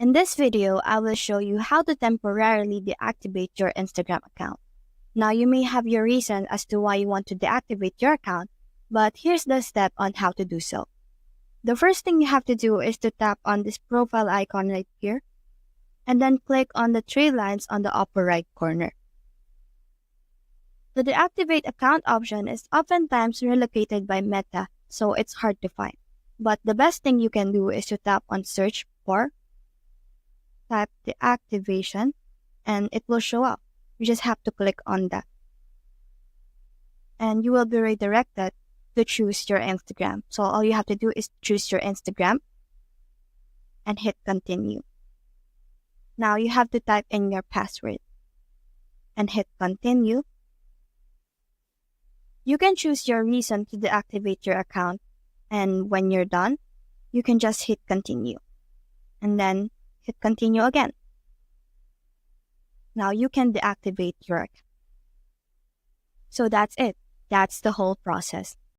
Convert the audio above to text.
In this video, I will show you how to temporarily deactivate your Instagram account. Now, you may have your reason as to why you want to deactivate your account, but here's the step on how to do so. The first thing you have to do is to tap on this profile icon right here, and then click on the three lines on the upper right corner. The deactivate account option is oftentimes relocated by Meta, so it's hard to find. But the best thing you can do is to tap on search for, type deactivation, and it will show up. You just have to click on that. And you will be redirected to choose your Instagram. So all you have to do is choose your Instagram and hit continue. Now you have to type in your password and hit continue. You can choose your reason to deactivate your account, and when you're done, you can just hit continue and then hit continue again. Now you can deactivate your account. So that's it. That's the whole process.